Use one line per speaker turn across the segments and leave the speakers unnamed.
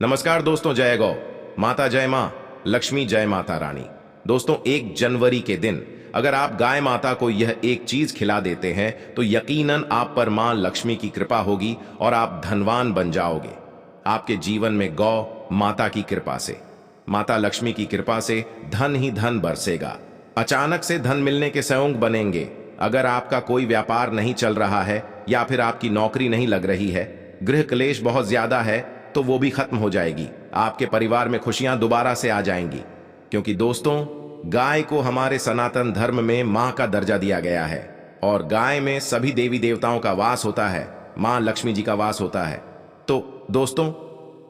नमस्कार दोस्तों, जय गौ माता, जय माँ लक्ष्मी, जय माता रानी। दोस्तों, 1 जनवरी के दिन अगर आप गाय माता को यह एक चीज खिला देते हैं तो यकीनन आप पर मां लक्ष्मी की कृपा होगी और आप धनवान बन जाओगे। आपके जीवन में गौ माता की कृपा से, माता लक्ष्मी की कृपा से धन ही धन बरसेगा। अचानक से धन मिलने के संयोग बनेंगे। अगर आपका कोई व्यापार नहीं चल रहा है या फिर आपकी नौकरी नहीं लग रही है, गृह क्लेश बहुत ज्यादा है, तो वो भी खत्म हो जाएगी। आपके परिवार में खुशियां दोबारा से आ जाएंगी, क्योंकि दोस्तों, गाय को हमारे सनातन धर्म में मां का दर्जा दिया गया है और गाय में सभी देवी देवताओं का वास होता है, मां लक्ष्मी जी का वास होता है। तो दोस्तों,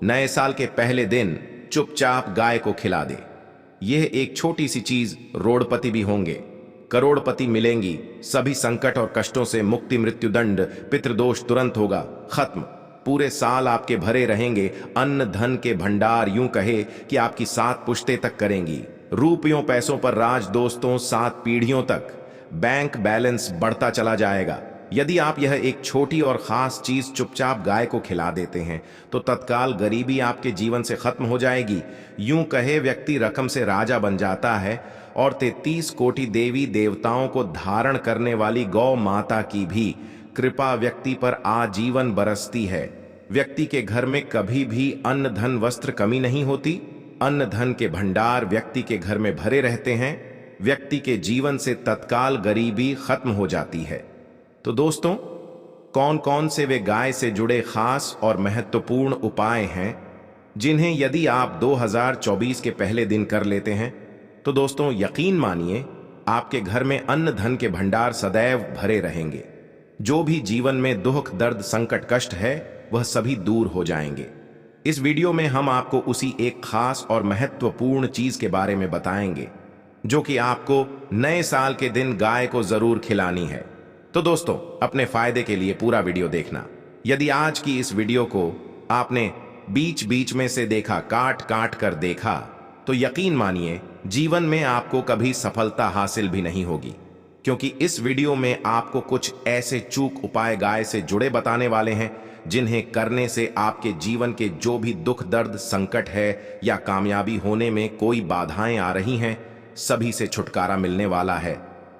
नए साल के पहले दिन चुपचाप गाय को खिला दे। यह एक छोटी सी चीज, रोड़पति भी होंगे, करोड़पति मिलेंगी, सभी संकट और कष्टों से मुक्ति, मृत्युदंड, पितृदोष तुरंत होगा खत्म। पूरे साल आपके भरे रहेंगे अन्न धन के भंडार, यूं कहे कि आपकी 7 पुश्तें तक करेंगी। रुपयों पैसों पर राज दोस्तों, 7 पीढ़ियों तक बैंक बैलेंस बढ़ता चला जाएगा। यदि आप यह एक छोटी और खास चीज चुपचाप गाय को खिला देते हैं तो तत्काल गरीबी आपके जीवन से खत्म हो जाएगी। यूं कहे व्यक्ति रकम से राजा बन जाता है और 33 कोटि देवी देवताओं को धारण करने वाली गौ माता की भी कृपा व्यक्ति पर आजीवन बरसती है। व्यक्ति के घर में कभी भी अन्न धन वस्त्र कमी नहीं होती। अन्न धन के भंडार व्यक्ति के घर में भरे रहते हैं। व्यक्ति के जीवन से तत्काल गरीबी खत्म हो जाती है। तो दोस्तों, कौन कौन से वे गाय से जुड़े खास और महत्वपूर्ण उपाय हैं जिन्हें यदि आप 2024 के पहले दिन कर लेते हैं तो दोस्तों, यकीन मानिए आपके घर में अन्न धन के भंडार सदैव भरे रहेंगे। जो भी जीवन में दुख दर्द संकट कष्ट है वह सभी दूर हो जाएंगे। इस वीडियो में हम आपको उसी एक खास और महत्वपूर्ण चीज के बारे में बताएंगे जो कि आपको नए साल के दिन गाय को जरूर खिलानी है। तो दोस्तों, अपने फायदे के लिए पूरा वीडियो देखना। यदि आज की इस वीडियो को आपने बीच बीच में से देखा, काट काट कर देखा, तो यकीन मानिए जीवन में आपको कभी सफलता हासिल भी नहीं होगी, क्योंकि इस वीडियो में आपको कुछ ऐसे चूक उपाय गाय से जुड़े बताने वाले हैं जिन्हें करने से आपके जीवन के जो भी दुख दर्द संकट है या कामयाबी होने में कोई बाधाएं आ रही हैं, सभी से छुटकारा मिलने वाला है।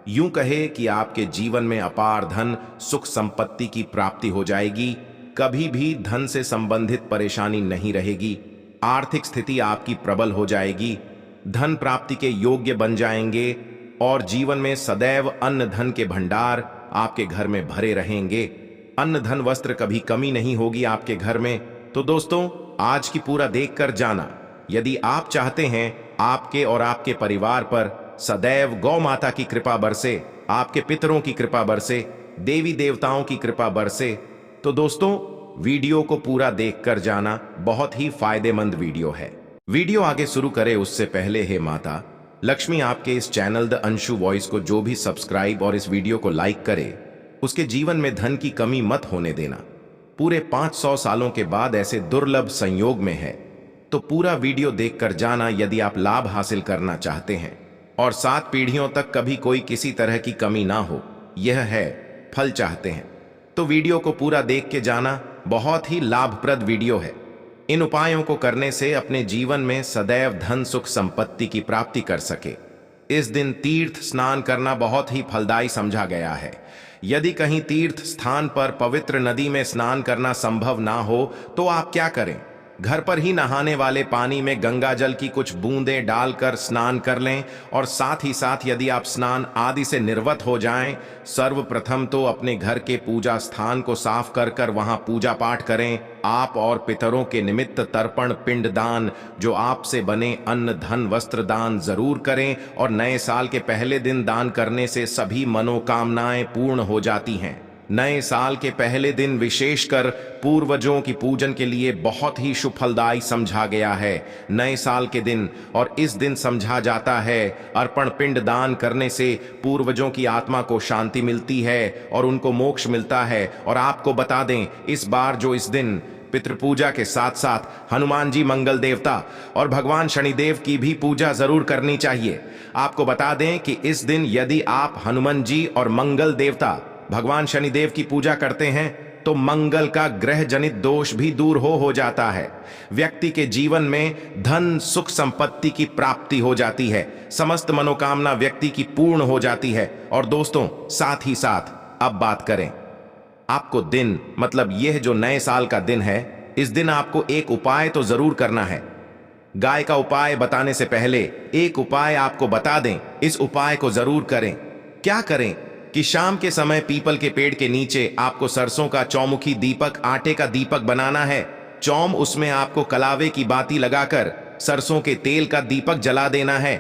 यूं कहे कि आपके जीवन में अपार धन सुख संपत्ति की प्राप्ति हो जाएगी। कभी भी धन से संबंधित परेशानी नहीं रहेगी। आर्थिक स्थिति आपकी प्रबल हो जाएगी। धन प्राप्ति के योग्य बन जाएंगे और जीवन में सदैव अन्न धन के भंडार आपके घर में भरे रहेंगे। अन्न धन वस्त्र कभी कमी नहीं होगी आपके घर में। तो दोस्तों, आज की पूरा देखकर जाना। यदि आप चाहते हैं आपके और आपके परिवार पर सदैव गौ माता की कृपा बरसे, आपके पितरों की कृपा बरसे, देवी देवताओं की कृपा बरसे, तो दोस्तों, वीडियो को पूरा देखकर जाना। बहुत ही फायदेमंद वीडियो है। वीडियो आगे शुरू करें उससे पहले, हे माता लक्ष्मी, आपके इस चैनल द अंशु वॉइस को जो भी सब्सक्राइब और इस वीडियो को लाइक करे, उसके जीवन में धन की कमी मत होने देना। पूरे 500 सालों के बाद ऐसे दुर्लभ संयोग में है, तो पूरा वीडियो देखकर जाना यदि आप लाभ हासिल करना चाहते हैं और 7 पीढ़ियों तक कभी कोई किसी तरह की कमी ना हो, यह है फल चाहते हैं, तो वीडियो को पूरा देख के जाना। बहुत ही लाभप्रद वीडियो है। इन उपायों को करने से अपने जीवन में सदैव धन सुख संपत्ति की प्राप्ति कर सके। इस दिन तीर्थ स्नान करना बहुत ही फलदायी समझा गया है। यदि कहीं तीर्थ स्थान पर पवित्र नदी में स्नान करना संभव ना हो तो आप क्या करें, घर पर ही नहाने वाले पानी में गंगा जल की कुछ बूंदें डालकर स्नान कर लें। और साथ ही साथ यदि आप स्नान आदि से निर्वत हो जाएं, सर्वप्रथम तो अपने घर के पूजा स्थान को साफ कर कर वहां पूजा पाठ करें। आप और पितरों के निमित्त तर्पण पिंड दान, जो आपसे बने अन्न धन वस्त्र दान जरूर करें। और नए साल के पहले दिन दान करने से सभी मनोकामनाएं पूर्ण हो जाती हैं। नए साल के पहले दिन विशेषकर पूर्वजों की पूजन के लिए बहुत ही शुभ फलदायी समझा गया है। नए साल के दिन और इस दिन समझा जाता है अर्पण पिंड दान करने से पूर्वजों की आत्मा को शांति मिलती है और उनको मोक्ष मिलता है। और आपको बता दें, इस बार जो इस दिन पितृपूजा के साथ साथ हनुमान जी मंगल देवता और भगवान शनिदेव की भी पूजा जरूर करनी चाहिए। आपको बता दें कि इस दिन यदि आप हनुमान जी और मंगल देवता भगवान शनिदेव की पूजा करते हैं तो मंगल का ग्रह जनित दोष भी दूर हो जाता है। व्यक्ति के जीवन में धन सुख संपत्ति की प्राप्ति हो जाती है। समस्त मनोकामना व्यक्ति की पूर्ण हो जाती है। और दोस्तों, साथ ही साथ अब बात करें आपको दिन मतलब यह जो नए साल का दिन है, इस दिन आपको एक उपाय तो जरूर करना है। गाय का उपाय बताने से पहले एक उपाय आपको बता दें, इस उपाय को जरूर करें। क्या करें कि शाम के समय पीपल के पेड़ के नीचे आपको सरसों का चौमुखी दीपक, आटे का दीपक बनाना है। चौम उसमें आपको कलावे की बाती लगाकर सरसों के तेल का दीपक जला देना है।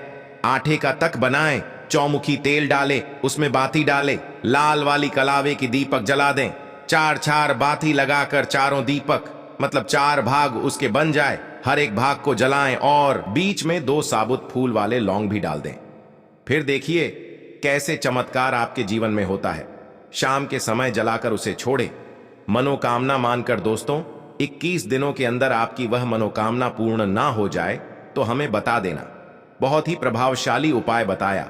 आटे का तक बनाएं, चौमुखी तेल डाले, उसमें बाती डाले, लाल वाली कलावे की दीपक जला दें। चार चार बाती लगाकर चारों दीपक मतलब 4 भाग उसके बन जाए, हर एक भाग को जलाएं और बीच में 2 साबुत फूल वाले लौंग भी डाल दें। फिर देखिए कैसे चमत्कार आपके जीवन में होता है। शाम के समय जलाकर उसे छोड़े, मनोकामना मानकर। दोस्तों, 21 दिनों के अंदर आपकी वह मनोकामना पूर्ण ना हो जाए तो हमें बता देना। बहुत ही प्रभावशाली उपाय बताया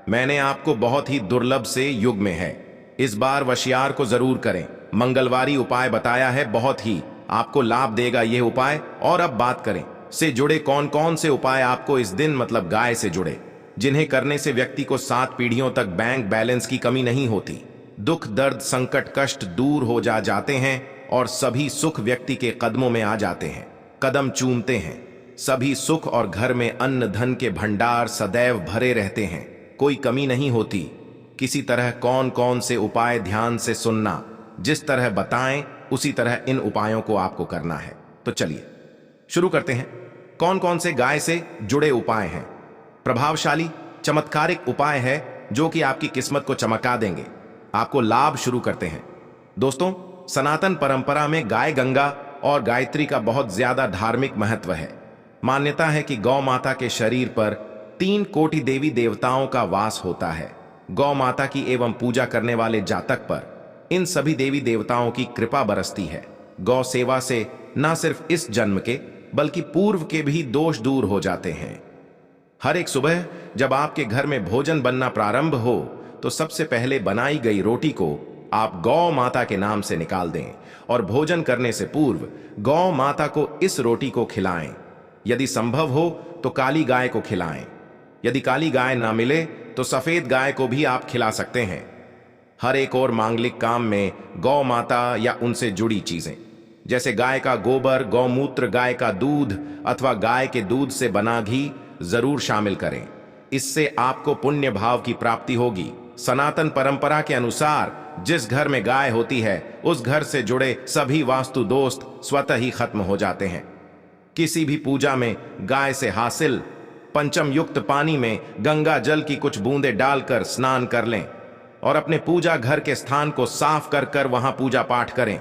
मैंने आपको, बहुत ही दुर्लभ से युग में है। इस बार वशियार को जरूर करें। मंगलवारी उपाय बताया है, बहुत ही आपको लाभ देगा यह उपाय। और अब बात करें से जुड़े कौन कौन से उपाय आपको इस दिन मतलब गाय से जुड़े, जिन्हें करने से व्यक्ति को 7 पीढ़ियों तक बैंक बैलेंस की कमी नहीं होती। दुख दर्द संकट कष्ट दूर हो जाते हैं और सभी सुख व्यक्ति के कदमों में आ जाते हैं, कदम चूमते हैं। सभी सुख और घर में अन्न धन के भंडार सदैव भरे रहते हैं, कोई कमी नहीं होती। किसी तरह कौन कौन से उपाय ध्यान से सुनना, जिस तरह बताएं उसी तरह इन उपायों को आपको करना है। तो चलिए शुरू करते हैं। कौन कौन से गाय से जुड़े उपाय हैं? प्रभावशाली चमत्कारिक उपाय है जो कि आपकी किस्मत को चमका देंगे, आपको लाभ। शुरू करते हैं। दोस्तों, सनातन परंपरा में गाय गंगा और गायत्री का बहुत ज्यादा धार्मिक महत्व है। मान्यता है कि गौ माता के शरीर पर 3 कोटि देवी देवताओं का वास होता है। गौ माता की एवं पूजा करने वाले जातक पर इन सभी देवी देवताओं की कृपा बरसती है। गौ सेवा से न सिर्फ इस जन्म के बल्कि पूर्व के भी दोष दूर हो जाते हैं। हर एक सुबह जब आपके घर में भोजन बनना प्रारंभ हो तो सबसे पहले बनाई गई रोटी को आप गौ माता के नाम से निकाल दें और भोजन करने से पूर्व गौ माता को इस रोटी को खिलाएं। यदि संभव हो तो काली गाय को खिलाएं। यदि काली गाय ना मिले तो सफेद गाय को भी आप खिला सकते हैं। हर एक और मांगलिक काम में गौ माता या उनसे जुड़ी चीजें जैसे गाय का गोबर, गौमूत्र, गाय का दूध अथवा गाय के दूध से बना घी जरूर शामिल करें। इससे आपको पुण्य भाव की प्राप्ति होगी। सनातन परंपरा के अनुसार जिस घर में गाय होती है उस घर से जुड़े सभी वास्तु दोष स्वतः ही खत्म हो जाते हैं। किसी भी पूजा में गाय से हासिल पंचम युक्त पानी में गंगा जल की कुछ बूंदें डालकर स्नान कर लें और अपने पूजा घर के स्थान को साफ कर वहां पूजा पाठ करें।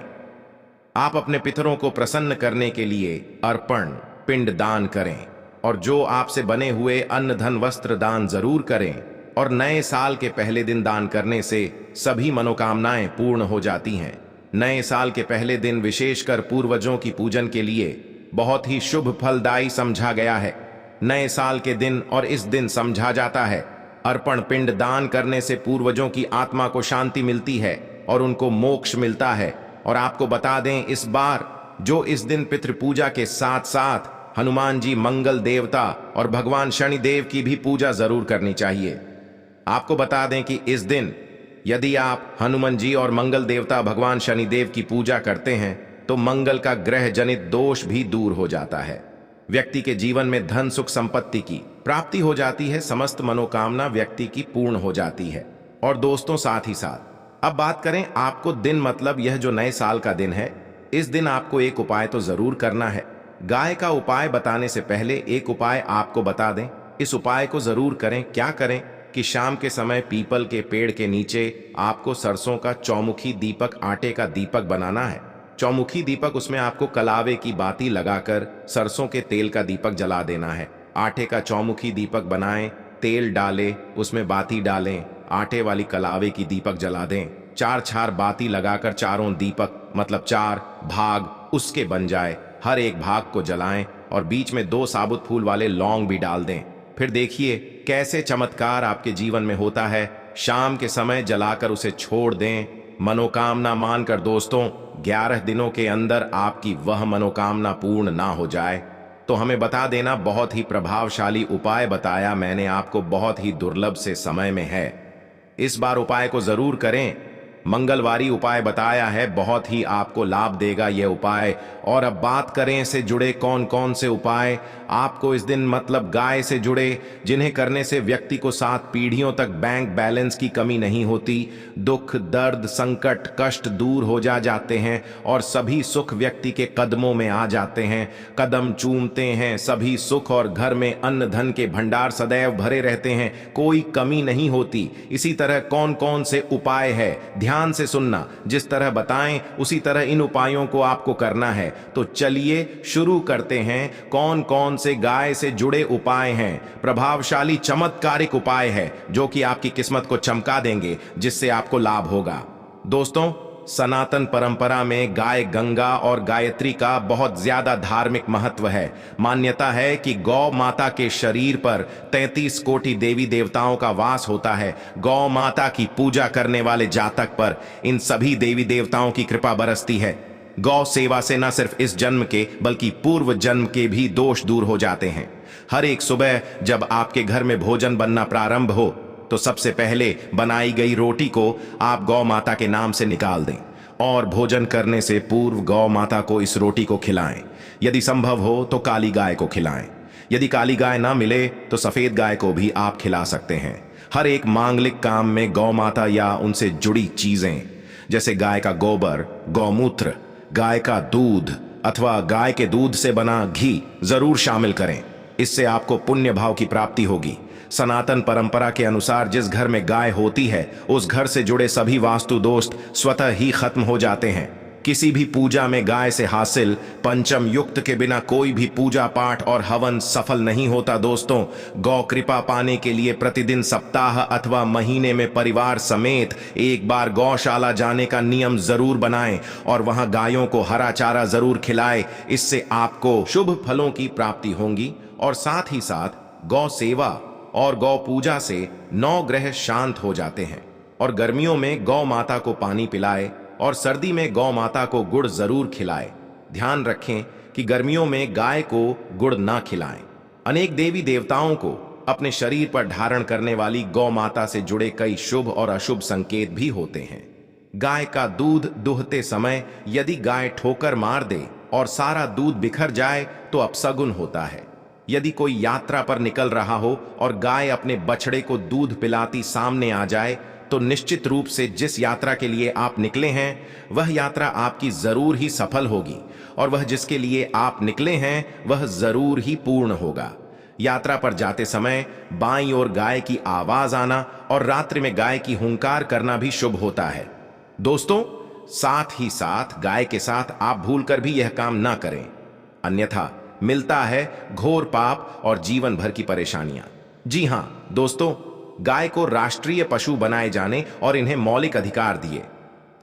आप अपने पितरों को प्रसन्न करने के लिए अर्पण पिंड दान करें और जो आपसे बने हुए अन्न धन वस्त्र दान जरूर करें। और नए साल के पहले दिन दान करने से सभी मनोकामनाएं पूर्ण हो जाती हैं। नए साल के पहले दिन विशेषकर पूर्वजों की पूजन के लिए बहुत ही शुभ फलदायी समझा गया है। नए साल के दिन और इस दिन समझा जाता है अर्पण पिंड दान करने से पूर्वजों की आत्मा को शांति मिलती है और उनको मोक्ष मिलता है। और आपको बता दें, इस बार जो इस दिन पितृ पूजा के साथ साथ हनुमान जी, मंगल देवता और भगवान शनिदेव की भी पूजा जरूर करनी चाहिए। आपको बता दें कि इस दिन यदि आप हनुमान जी और मंगल देवता भगवान शनिदेव की पूजा करते हैं तो मंगल का ग्रह जनित दोष भी दूर हो जाता है। व्यक्ति के जीवन में धन सुख संपत्ति की प्राप्ति हो जाती है। समस्त मनोकामना व्यक्ति की पूर्ण हो जाती है। और दोस्तों, साथ ही साथ अब बात करें आपको दिन मतलब यह जो नए साल का दिन है, इस दिन आपको एक उपाय तो जरूर करना है। गाय का उपाय बताने से पहले एक उपाय आपको बता दें, इस उपाय को जरूर करें। क्या करें कि शाम के समय पीपल के पेड़ के नीचे आपको सरसों का चौमुखी दीपक, आटे का दीपक बनाना है। चौमुखी दीपक, उसमें आपको कलावे की बाती लगाकर सरसों के तेल का दीपक जला देना है। आटे का चौमुखी दीपक बनाएं, तेल डालें, उसमें बाती डालें, आटे वाली कलावे की दीपक जला दें। 4 4 बाती लगाकर चारों दीपक मतलब 4 भाग उसके बन जाए, हर एक भाग को जलाएं और बीच में 2 साबुत फूल वाले लौंग भी डाल दें। फिर देखिए कैसे चमत्कार आपके जीवन में होता है। शाम के समय जलाकर उसे छोड़ दें मनोकामना मानकर दोस्तों 11 दिनों के अंदर आपकी वह मनोकामना पूर्ण ना हो जाए तो हमें बता देना। बहुत ही प्रभावशाली उपाय बताया मैंने आपको, बहुत ही दुर्लभ से समय में है। इस बार उपाय को जरूर करें। मंगलवारी उपाय बताया है, बहुत ही आपको लाभ देगा यह उपाय। और अब बात करें इससे जुड़े कौन कौन से उपाय आपको इस दिन मतलब गाय से जुड़े, जिन्हें करने से व्यक्ति को 7 पीढ़ियों तक बैंक बैलेंस की कमी नहीं होती, दुख दर्द संकट कष्ट दूर हो जाते हैं और सभी सुख व्यक्ति के कदमों में आ जाते हैं, कदम चूमते हैं सभी सुख और घर में अन्न धन के भंडार सदैव भरे रहते हैं, कोई कमी नहीं होती। इसी तरह कौन कौन से उपाय है ध्यान से सुनना, जिस तरह बताएं उसी तरह इन उपायों को आपको करना है। तो चलिए शुरू करते हैं। कौन कौन से गाय से जुड़े उपाय हैं, प्रभावशाली चमत्कारिक उपाय है जो कि आपकी किस्मत को चमका देंगे, जिससे आपको लाभ होगा। दोस्तों सनातन परंपरा में गाय गंगा और गायत्री का बहुत ज्यादा धार्मिक महत्व है। मान्यता है कि गौ माता के शरीर पर 33 कोटि देवी देवताओं का वास होता है। गौ माता की पूजा करने वाले जातक पर इन सभी देवी देवताओं की कृपा बरसती है। गौ सेवा से न सिर्फ इस जन्म के बल्कि पूर्व जन्म के भी दोष दूर हो जाते हैं। हर एक सुबह जब आपके घर में भोजन बनना प्रारंभ हो तो सबसे पहले बनाई गई रोटी को आप गौ माता के नाम से निकाल दें और भोजन करने से पूर्व गौ माता को इस रोटी को खिलाएं। यदि संभव हो तो काली गाय को खिलाएं। यदि काली गाय ना मिले तो सफेद गाय को भी आप खिला सकते हैं। हर एक मांगलिक काम में गौ माता या उनसे जुड़ी चीजें जैसे गाय का गोबर, गौमूत्र, गाय का दूध अथवा गाय के दूध से बना घी जरूर शामिल करें। इससे आपको पुण्य भाव की प्राप्ति होगी। सनातन परंपरा के अनुसार जिस घर में गाय होती है उस घर से जुड़े सभी वास्तु दोष स्वतः ही खत्म हो जाते हैं। किसी भी पूजा में गाय से हासिल पंचम युक्त के बिना कोई भी पूजा पाठ और हवन सफल नहीं होता। दोस्तों गौ कृपा पाने के लिए प्रतिदिन सप्ताह अथवा महीने में परिवार समेत एक बार गौशाला जाने का नियम जरूर बनाएं और वहां गायों को हरा चारा जरूर खिलाएं। इससे आपको शुभ फलों की प्राप्ति होगी और साथ ही साथ गौ सेवा और गौ पूजा से 9 ग्रह शांत हो जाते हैं। और गर्मियों में गौ माता को पानी पिलाए और सर्दी में गौ माता को गुड़ जरूर खिलाए। ध्यान रखें कि गर्मियों में गाय को गुड़ ना खिलाएं। अनेक देवी देवताओं को अपने शरीर पर धारण करने वाली गौ माता से जुड़े कई शुभ और अशुभ संकेत भी होते हैं। गाय का दूध दुहते समय यदि गाय ठोकर मार दे और सारा दूध बिखर जाए तो अपशगुन होता है। यदि कोई यात्रा पर निकल रहा हो और गाय अपने बछड़े को दूध पिलाती सामने आ जाए तो निश्चित रूप से जिस यात्रा के लिए आप निकले हैं वह यात्रा आपकी जरूर ही सफल होगी और वह जिसके लिए आप निकले हैं वह जरूर ही पूर्ण होगा। यात्रा पर जाते समय बाईं ओर गाय की आवाज आना और रात्रि में गाय की हुंकार करना भी शुभ होता है। दोस्तों साथ ही साथ गाय के साथ आप भूलकर भी यह काम ना करें, अन्यथा मिलता है घोर पाप और जीवन भर की परेशानियां। जी हां दोस्तों, गाय को राष्ट्रीय पशु बनाए जाने और इन्हें मौलिक अधिकार दिए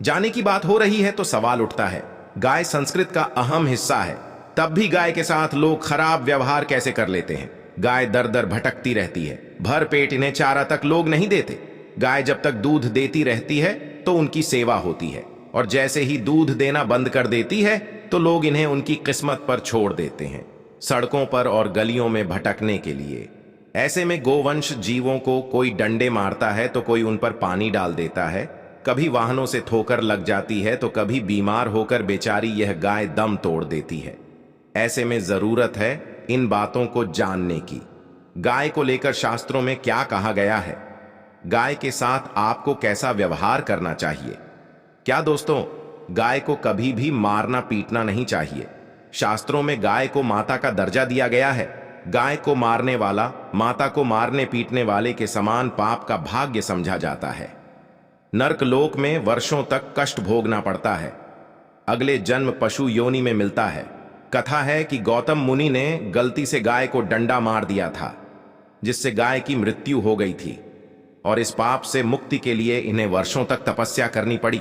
जाने की बात हो रही है तो सवाल उठता है, गाय संस्कृत का अहम हिस्सा है, तब भी गाय के साथ लोग खराब व्यवहार कैसे कर लेते हैं। गाय दर दर भटकती रहती है, भर पेट इन्हें चारा तक लोग नहीं देते। गाय जब तक दूध देती रहती है तो उनकी सेवा होती है और जैसे ही दूध देना बंद कर देती है तो लोग इन्हें उनकी किस्मत पर छोड़ देते हैं, सड़कों पर और गलियों में भटकने के लिए। ऐसे में गोवंश जीवों को कोई डंडे मारता है तो कोई उन पर पानी डाल देता है, कभी वाहनों से ठोकर लग जाती है तो कभी बीमार होकर बेचारी यह गाय दम तोड़ देती है। ऐसे में जरूरत है इन बातों को जानने की। गाय को लेकर शास्त्रों में क्या कहा गया है, गाय के साथ आपको कैसा व्यवहार करना चाहिए। क्या दोस्तों गाय को कभी भी मारना पीटना नहीं चाहिए। शास्त्रों में गाय को माता का दर्जा दिया गया है। गाय को मारने वाला माता को मारने पीटने वाले के समान पाप का भाग्य समझा जाता है। नर्कलोक में वर्षों तक कष्ट भोगना पड़ता है, अगले जन्म पशु योनि में मिलता है। कथा है कि गौतम मुनि ने गलती से गाय को डंडा मार दिया था जिससे गाय की मृत्यु हो गई थी और इस पाप से मुक्ति के लिए इन्हें वर्षों तक तपस्या करनी पड़ी।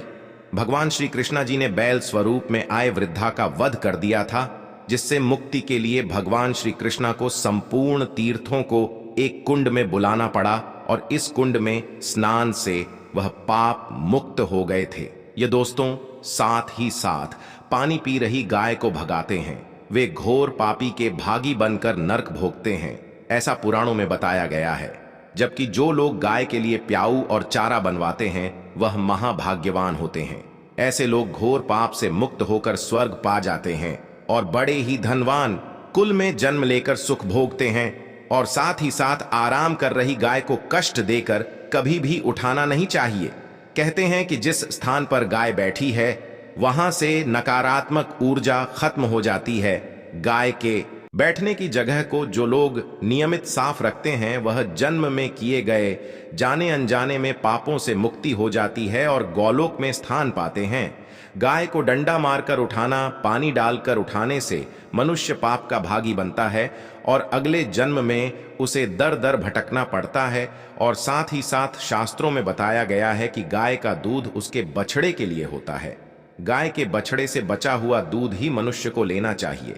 भगवान श्री कृष्णा जी ने बैल स्वरूप में आए वृद्धा का वध कर दिया था, जिससे मुक्ति के लिए भगवान श्री कृष्णा को संपूर्ण तीर्थों को एक कुंड में बुलाना पड़ा और इस कुंड में स्नान से वह पाप मुक्त हो गए थे। ये दोस्तों साथ ही साथ पानी पी रही गाय को भगाते हैं। वे घोर पापी के भागी बनकर नरक भोगते हैं, ऐसा पुराणों में बताया गया है। जबकि जो लोग गाय के लिए प्याऊ और चारा बनवाते हैं वह महाभाग्यवान होते हैं। ऐसे लोग घोर पाप से मुक्त होकर स्वर्ग पा जाते हैं और बड़े ही धनवान कुल में जन्म लेकर सुख भोगते हैं। और साथ ही साथ आराम कर रही गाय को कष्ट देकर कभी भी उठाना नहीं चाहिए। कहते हैं कि जिस स्थान पर गाय बैठी है वहां से नकारात्मक ऊर्जा खत्म हो जाती है। गाय के बैठने की जगह को जो लोग नियमित साफ रखते हैं वह जन्म में किए गए जाने अनजाने में पापों से मुक्ति हो जाती है और गौलोक में स्थान पाते हैं। गाय को डंडा मारकर उठाना, पानी डालकर उठाने से मनुष्य पाप का भागी बनता है और अगले जन्म में उसे दर दर भटकना पड़ता है। और साथ ही साथ शास्त्रों में बताया गया है कि गाय का दूध उसके बछड़े के लिए होता है। गाय के बछड़े से बचा हुआ दूध ही मनुष्य को लेना चाहिए,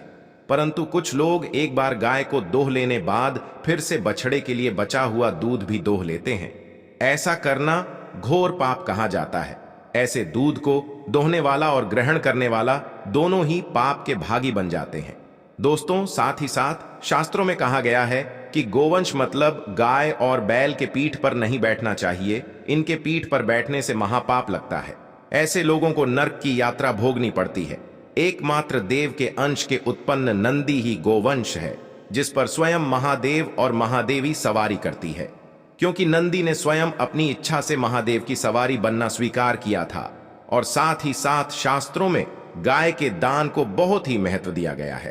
परंतु कुछ लोग एक बार गाय को दोह लेने बाद फिर से बछड़े के लिए बचा हुआ दूध भी दोह लेते हैं। ऐसा करना घोर पाप कहा जाता है। ऐसे दूध को दोहने वाला और ग्रहण करने वाला दोनों ही पाप के भागी बन जाते हैं। दोस्तों साथ ही साथ शास्त्रों में कहा गया है कि गोवंश मतलब गाय और बैल के पीठ पर नहीं बैठना चाहिए। इनके पीठ पर बैठने से महापाप लगता है। ऐसे लोगों को नरक की यात्रा भोगनी पड़ती है। एकमात्र देव के अंश के उत्पन्न नंदी ही गोवंश है, जिस पर स्वयं महादेव और महादेवी सवारी करती है। क्योंकि नंदी ने स्वयं अपनी इच्छा से महादेव की सवारी बनना स्वीकार किया था। और साथ ही साथ शास्त्रों में गाय के दान को बहुत ही महत्व दिया गया है।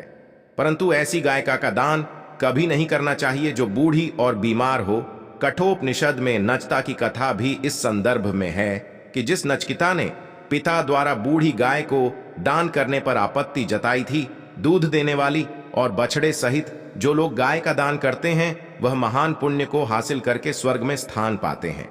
परंतु ऐसी गायिका का दान कभी नहीं करना चाहिए जो बूढ़ी और बीमार हो। कठोपनिषद में नचता की कथा भी इस संदर्भ में है कि जिस नचकिता ने पिता द्वारा बूढ़ी गाय को दान करने पर आपत्ति जताई थी, दूध देने वाली और बछड़े सहित जो लोग गाय का दान करते हैं वह महान पुण्य को हासिल करके स्वर्ग में स्थान पाते हैं।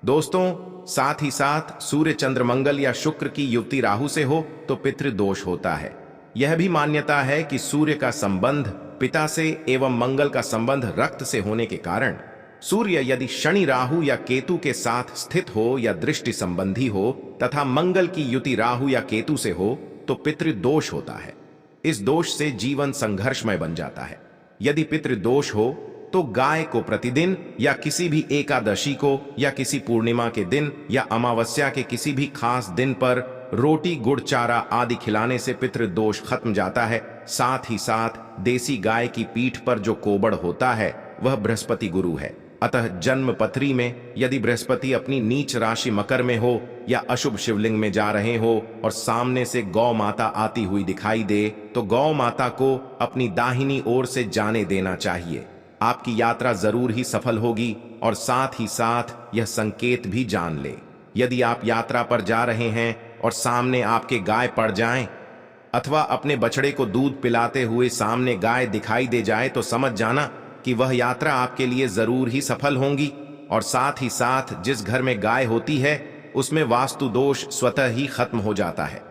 दोस्तों साथ ही साथ सूर्य चंद्र मंगल या शुक्र की युति राहु से हो तो पितृदोष होता है। यह भी मान्यता है कि सूर्य का संबंध पिता से एवं मंगल का संबंध रक्त से होने के कारण सूर्य यदि शनि राहु या केतु के साथ स्थित हो या दृष्टि संबंधी हो तथा मंगल की युति राहु या केतु से हो तो पितृदोष होता है। इस दोष से जीवन संघर्षमय बन जाता है। यदि पितृदोष हो तो गाय को प्रतिदिन या किसी भी एकादशी को या किसी पूर्णिमा के दिन या अमावस्या के किसी भी खास दिन पर रोटी गुड़ चारा आदि खिलाने से पितृदोष खत्म जाता है। साथ ही साथ देसी गाय की पीठ पर जो कोबड़ होता है वह बृहस्पति गुरु है। अतः जन्म पत्री में यदि बृहस्पति अपनी नीच राशि मकर में हो या अशुभ शिवलिंग में जा रहे हो और सामने से गौ माता आती हुई दिखाई दे तो गौ माता को अपनी दाहिनी ओर से जाने देना चाहिए। आपकी यात्रा जरूर ही सफल होगी। और साथ ही साथ यह संकेत भी जान ले, यदि आप यात्रा पर जा रहे हैं और सामने आपके गाय पड़ जाएं अथवा अपने बछड़े को दूध पिलाते हुए सामने गाय दिखाई दे जाए तो समझ जाना कि वह यात्रा आपके लिए जरूर ही सफल होंगी। और साथ ही साथ जिस घर में गाय होती है उसमें वास्तु दोष स्वतः ही खत्म हो जाता है।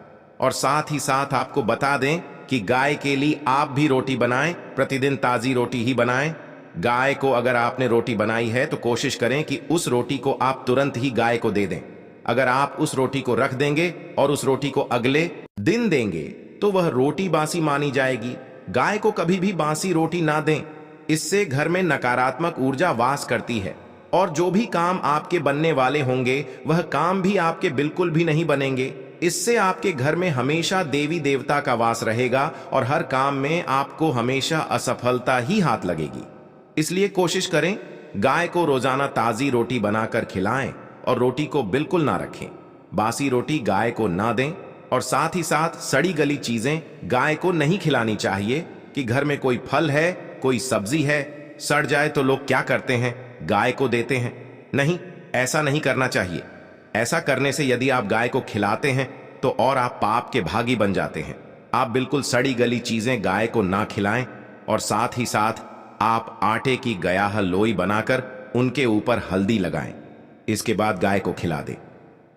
और साथ ही साथ आपको बता दें कि गाय के लिए आप भी रोटी बनाएं, प्रतिदिन ताजी रोटी ही बनाएं। गाय को अगर आपने रोटी बनाई है तो कोशिश करें कि उस रोटी को आप तुरंत ही गाय को दे दें। अगर आप उस रोटी को रख देंगे और उस रोटी को अगले दिन देंगे तो वह रोटी बासी मानी जाएगी। गाय को कभी भी बासी रोटी ना दें, इससे घर में नकारात्मक ऊर्जा वास करती है और जो भी काम आपके बनने वाले होंगे वह काम भी आपके बिल्कुल भी नहीं बनेंगे। इससे आपके घर में हमेशा देवी देवता का वास रहेगा और हर काम में आपको हमेशा असफलता ही हाथ लगेगी। इसलिए कोशिश करें गाय को रोजाना ताजी रोटी बनाकर खिलाएं और रोटी को बिल्कुल ना रखें। बासी रोटी गाय को ना दें और साथ ही साथ सड़ी गली चीजें गाय को नहीं खिलानी चाहिए। कि घर में कोई फल है, कोई सब्जी है, सड़ जाए तो लोग क्या करते हैं, गाय को देते हैं। नहीं, ऐसा नहीं करना चाहिए। ऐसा करने से यदि आप गाय को खिलाते हैं तो और आप पाप के भागी बन जाते हैं। आप बिल्कुल सड़ी गली चीजें गाय को ना खिलाएं और साथ ही साथ आप आटे की गयाह लोई बनाकर उनके ऊपर हल्दी लगाएं। इसके बाद गाय को खिला दें।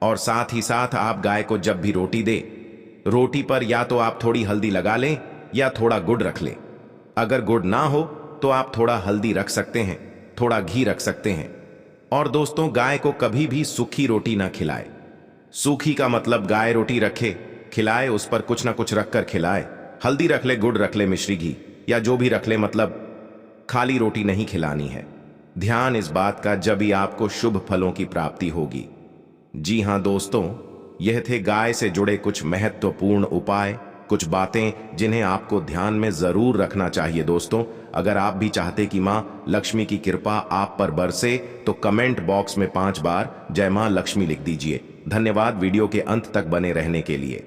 और साथ ही साथ आप गाय को जब भी रोटी दे, रोटी पर या तो आप थोड़ी हल्दी लगा लें या थोड़ा गुड़ रख लें। अगर गुड़ ना हो तो आप थोड़ा हल्दी रख सकते हैं, थोड़ा घी रख सकते हैं। और दोस्तों गाय को कभी भी सूखी रोटी ना खिलाएं। सूखी का मतलब गाय रोटी रखे, खिलाए, उस पर कुछ ना कुछ रखकर खिलाए। हल्दी रख ले, गुड़ रख ले, मिश्री घी या जो भी रख ले, मतलब खाली रोटी नहीं खिलानी है। ध्यान इस बात का, जब ही आपको शुभ फलों की प्राप्ति होगी। जी हां दोस्तों, यह थे गाय से जुड़े कुछ महत्वपूर्ण उपाय, कुछ बातें जिन्हें आपको ध्यान में जरूर रखना चाहिए। दोस्तों, अगर आप भी चाहते कि मां लक्ष्मी की कृपा आप पर बरसे तो कमेंट बॉक्स में 5 बार जय मां लक्ष्मी लिख दीजिए। धन्यवाद वीडियो के अंत तक बने रहने के लिए।